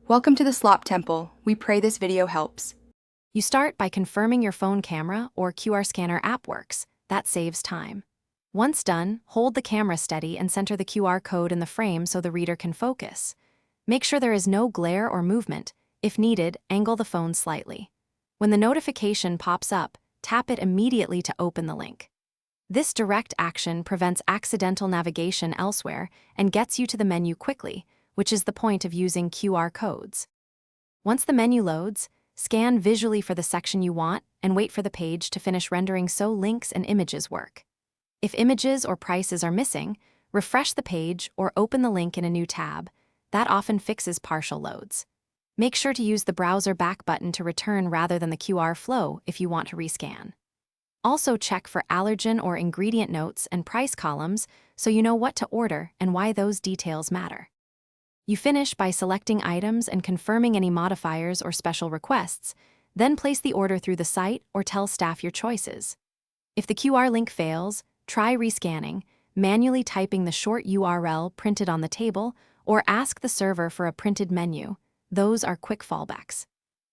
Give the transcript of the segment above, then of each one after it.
Welcome to the Slop Temple. We pray this video helps. You start by confirming your phone camera or QR scanner app works. That saves time. Once done, hold the camera steady and center the QR code in the frame so the reader can focus. Make sure there is no glare or movement. If needed, angle the phone slightly. When the notification pops up, tap it immediately to open the link. This direct action prevents accidental navigation elsewhere and gets you to the menu quickly, which is the point of using QR codes. Once the menu loads, scan visually for the section you want and wait for the page to finish rendering so links and images work. If images or prices are missing, refresh the page or open the link in a new tab. That often fixes partial loads. Make sure to use the browser back button to return rather than the QR flow if you want to rescan. Also check for allergen or ingredient notes and price columns so you know what to order and why those details matter. You finish by selecting items and confirming any modifiers or special requests, then place the order through the site or tell staff your choices. If the QR link fails, try rescanning, manually typing the short URL printed on the table, or ask the server for a printed menu. Those are quick fallbacks.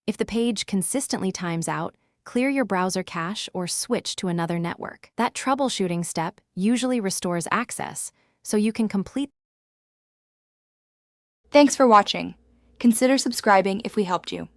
If the page consistently times out, clear your browser cache or switch to another network. That troubleshooting step usually restores access, so you can complete. Thanks for watching. Consider subscribing if we helped you.